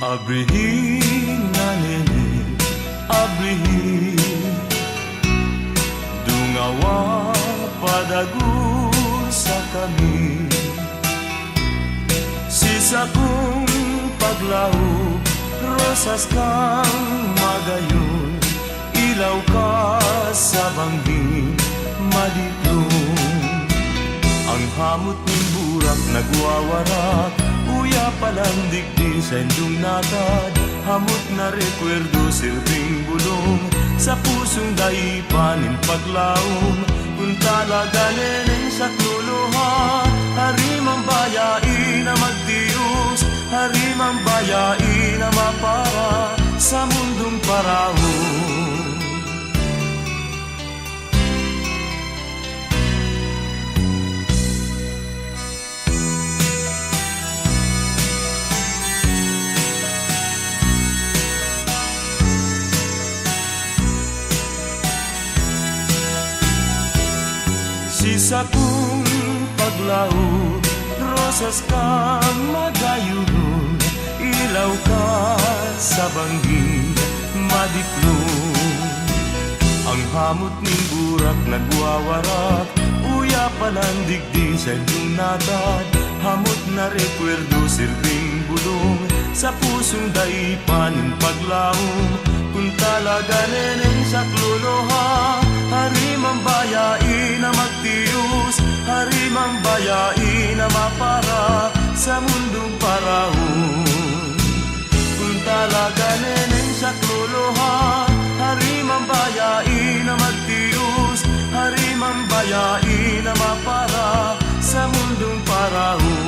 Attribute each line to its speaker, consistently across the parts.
Speaker 1: Abrihin na nene, abrihin dungawa padagu sa kami. Sisa kong paglaho, rosas kang magayon, ilaw ka sa bangging madiklong. Ang hamot ng burak nagwawarak, uya palang digdi sa indong natad. Hamot na rekwerdo silbing bulong, sa pusong daipanin paglaom. Kung talaga neneng sa kluluha, harimang bayai na magdius, harimang bayai na mapara sa mundong parahon. Sisa kong paglaho, rosas kang magayunon, ilaw ka sa bangging madiklong. Ang hamot ng burak nagwawarak, uya palang digdi sa indong natad. Hamot na rekwerdo silbing bulong, sa pusong daipanin paglaom. Kung talaga neneng sa kluluha, harimang bayai na magtius, harimang bayai na mapara sa mundong parahon. Kung talaga neneng sa kluluha, harimang bayai na magtius, harimang bayai na mapara sa mundong parahon.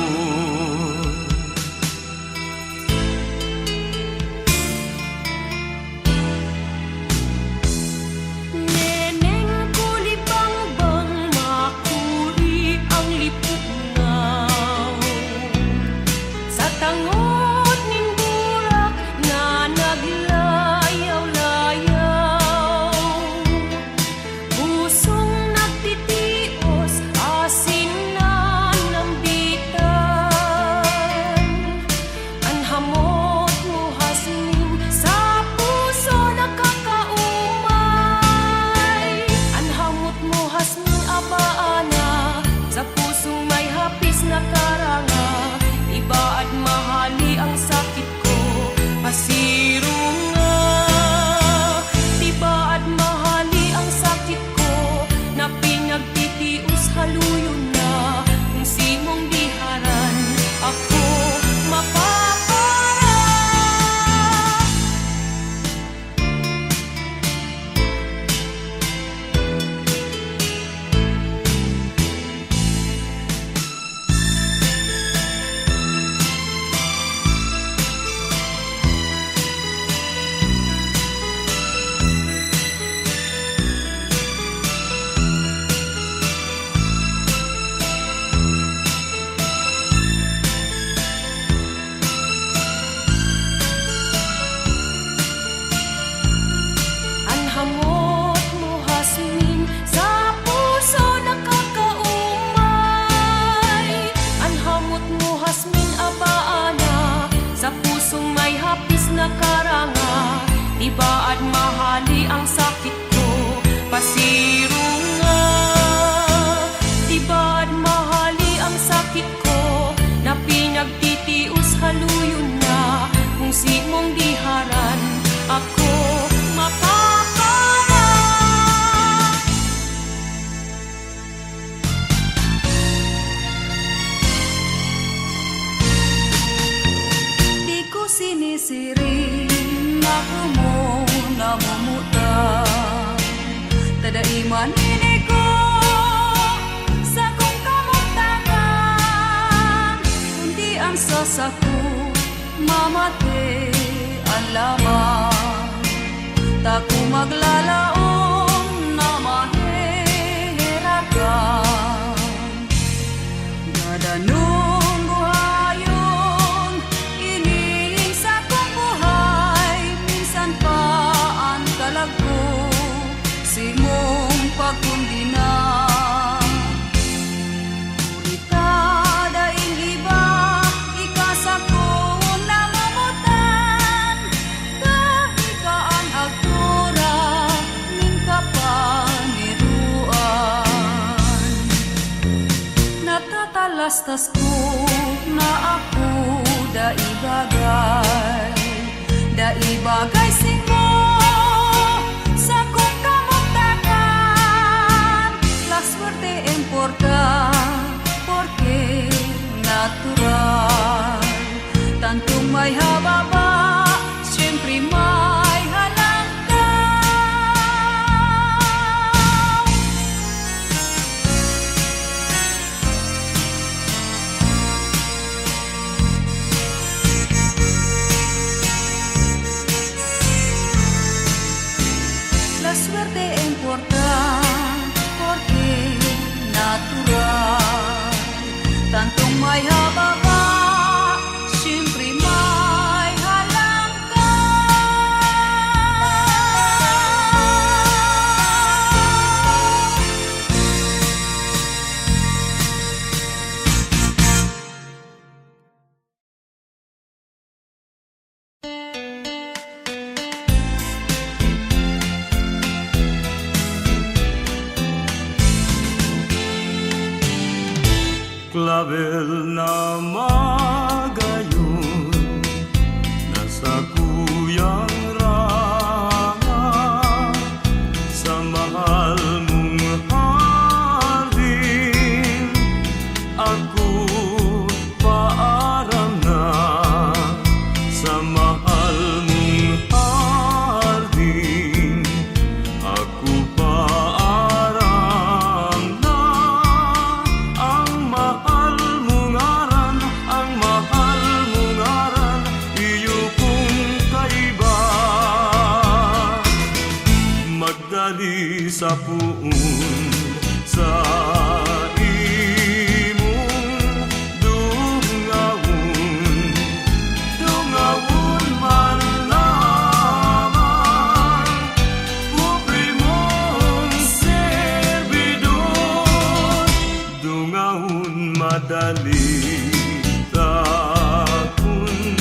Speaker 2: Iba't mahali ang sakit ko, pasirong nga. Iba't mahali ang sakit ko, na pinagtitius haluyon na. Kung simong diharan, ako mapapala. Di ko sinisiring ako mo namumuta, tadaiman ini ko sa kong kamuktakan. Kundi ang sasaku mamate ang lamang, taku maglalaon na mahihirapan. Gadanong buhayon ining sa kong buhay, minsan pa ang kalagko simong pagkundina. Urita daing iba ikasako namumutan. Bastas ko na ako daibagay sing mo sa kong kamugtakan. La suerte importa porque natural. Tantong may hababa, siyempre may halangkaw. La suerte importa porque natural. Tantong may hababa, siyempre may halangkaw.
Speaker 1: Clavel na magayon, nasa kuyang ranga, sa mahal mong hardin, ako paaram na. Sa mahal mong hardin, ako paaram na. Ang mahal mong aran, iyo kong kaiba. Magdali sa puon sa imong dungawon man lamang. Kupri mong servidor, dungawon madali takon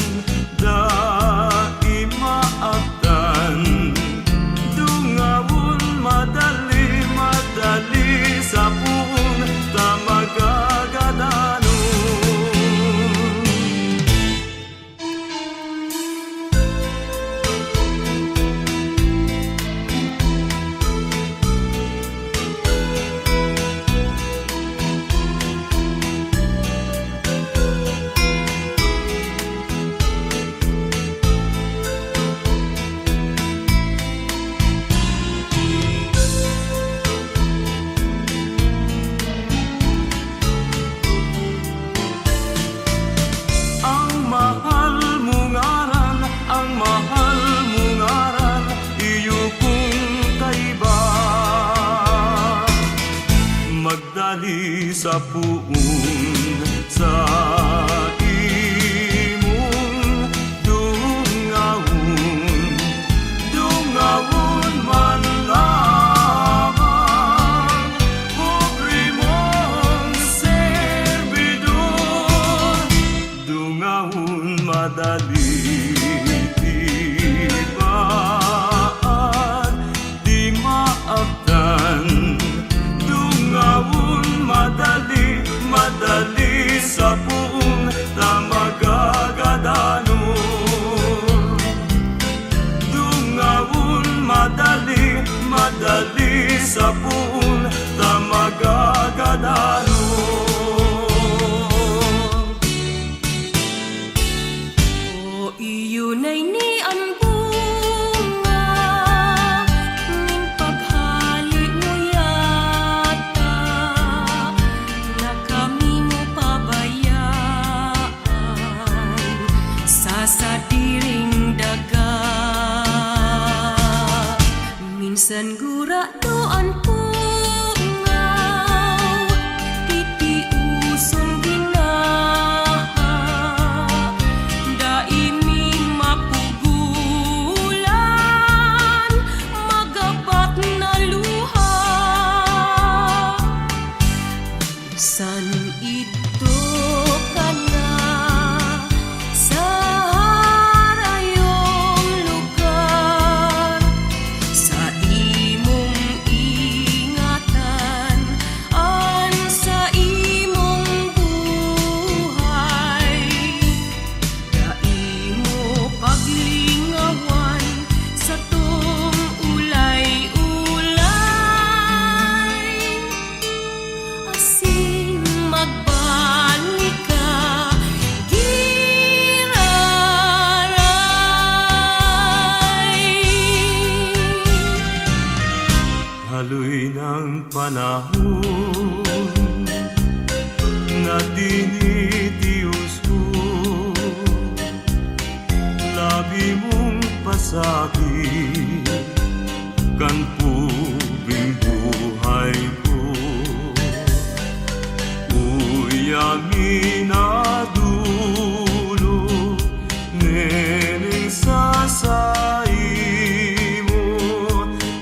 Speaker 1: dai maabtan. Dungawon madali sa puon ta magagadanon. Ang mahal mong aran, iyo kong kaiba. Magdali sa puon sa imong dungawon man lamang. Kupri mong servidor, dungawon madali di maabtan. Dungawon madali sa puon panahon na tinitius ko, labi mong pasakit kan pubing buhay ko. Uyamin na dulo neneng sasay mo,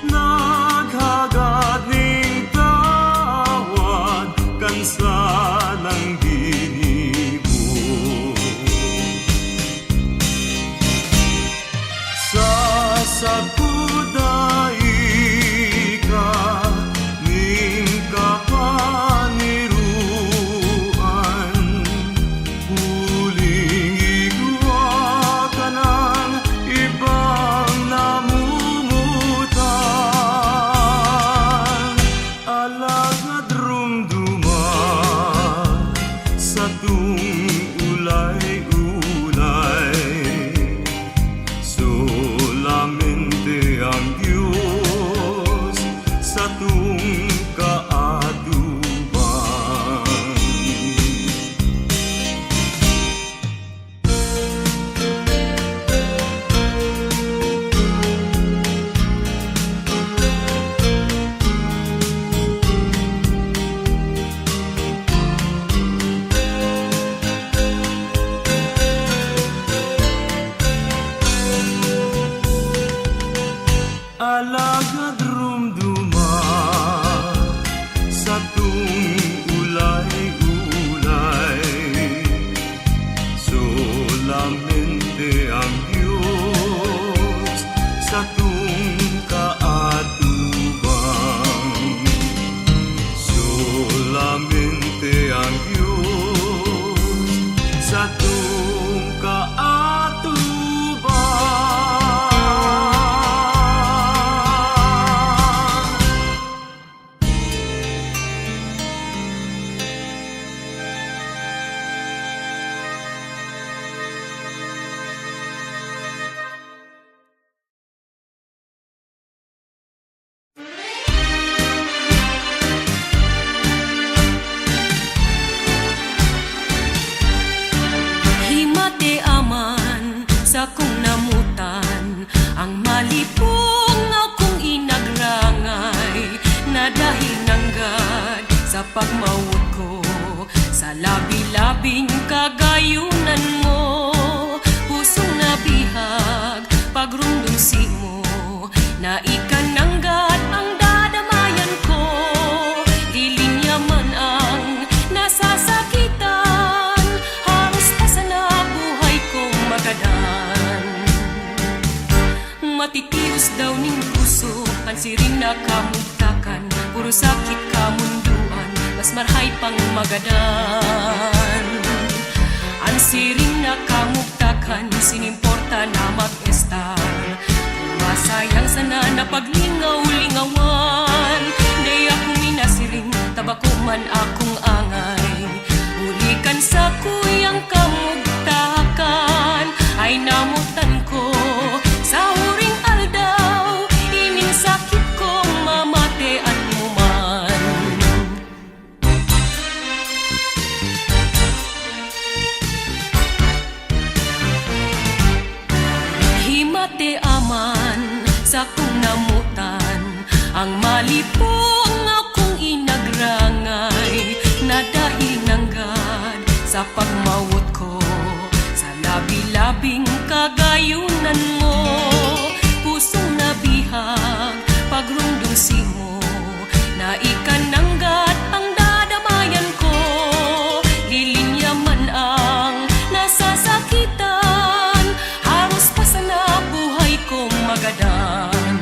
Speaker 1: naghagad ning tawad kan salang ginimo. Sasaguday ka ning kapaniruan, huling igwa ka ng ibang namumutan. Alagad rumduman sa tung ulay-ulay, solamente ang Diyos sa tung kaatuban. Alagad rumduman sa tung ulay-ulay, solamente ang Diyos sa tung kaatuban. Solamente ang Diyos sa tung kaatuban.
Speaker 2: Himate aman sa kong namutan, ang malipong akong inagrangay, na dahil nanggad sa pagmawot ko, sa labi-labing kagayunan mo, pusong nabihag pagrumdumsi mo, na ikananggat ang dadamayan ko, lilinya man ang nasasakitan, haros pa sana buhay kong magadan. Matitius daw ning puso, pansirin na kamugtakan, puro sakit kamunduan, mas marhay pang magadan. Ansiring na kamugtakan, sinimporta na mag-estar, masayang sana na paglingaw-lingawan, di akong minasiring, tabako man akong angay, ulikan sa kuyang kamugtakan, ay namutan ko sa huring aldaw, ining sakit kong mamatean mo man. Himate aman sa kong namutan, ang malipong akong inagrangay, na dahil nanggad sa pagmawot ko, sa labi-labing kagayunan mo, pusong nabihag pagrumdumsi mo, na ikananggat ang dadamayan ko, lilinya man ang nasasakitan, haros pa sana buhay kong magadan.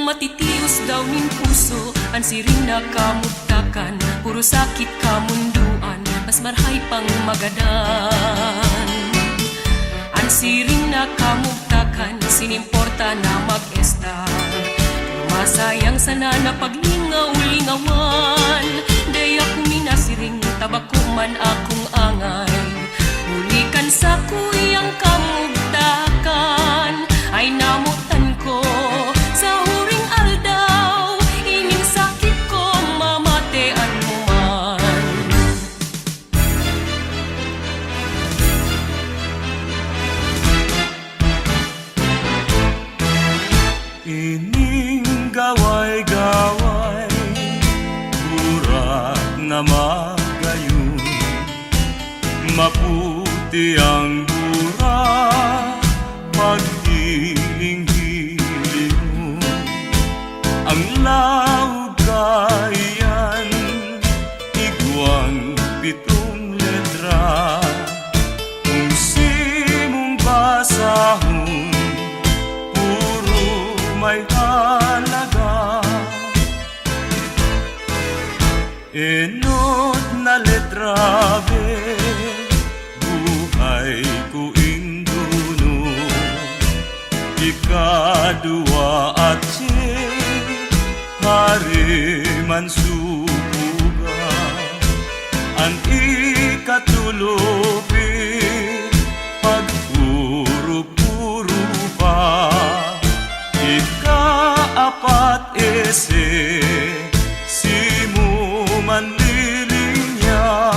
Speaker 2: Matitius daw ning puso, ansiring na kamugtakan, puro sakit kamunduan, mas marhay pang magadan. Ansiring na kamugtakan, sinimporta na mag-estar, masayang sana na paglingaw-lingawan, di ako minasiring, tabako man akong angay, ulikan sa kuyang kamugtakan, ay namutan ko sa huring aldaw, ining sakit
Speaker 1: na magayon. Maputi ang dura paghiling-hiling mo. Ang laog kayan, igwang 7 letra. Kung simong basahon, puro may halaga. Enot na letra be, buhay ko induno. Ikadua at hari man subuga. Ang ikatulopi, pagpuro-puro pa. Ikaapat ese, manlilinya.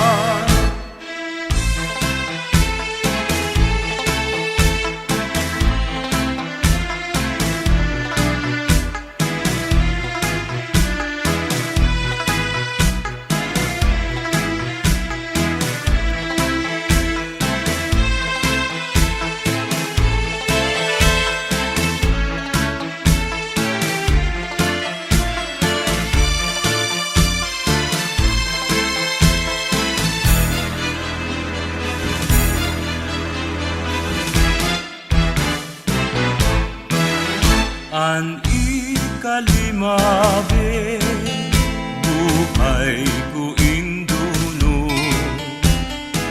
Speaker 1: Ang ikalima be, buhay ko induno.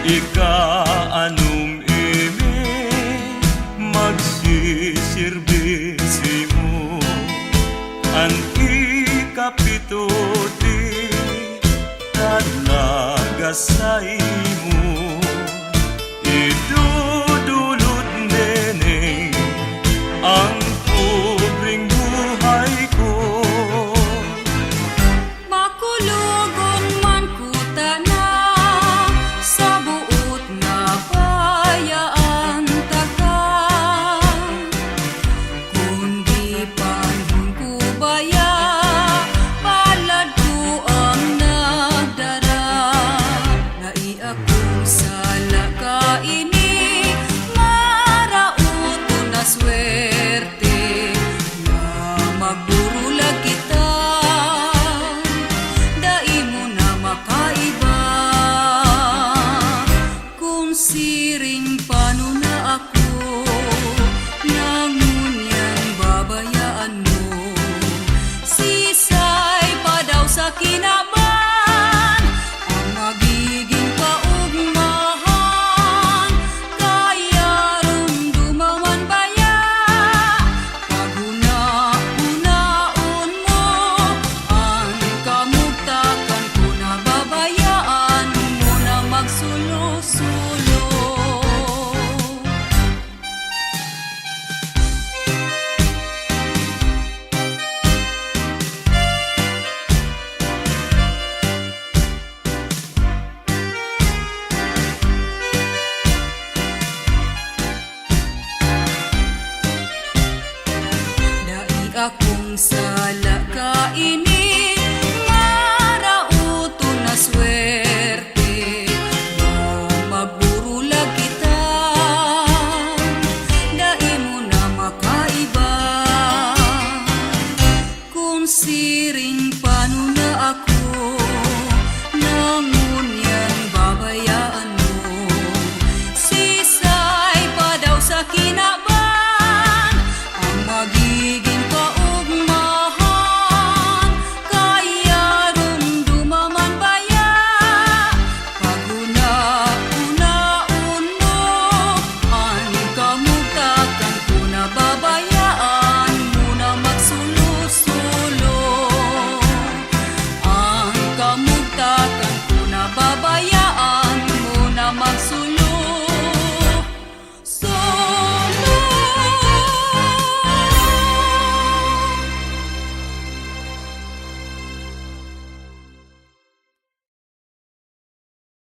Speaker 1: Ika-anong ime, magsisirbisi mo. Ang ikapito di, talaga sa imo.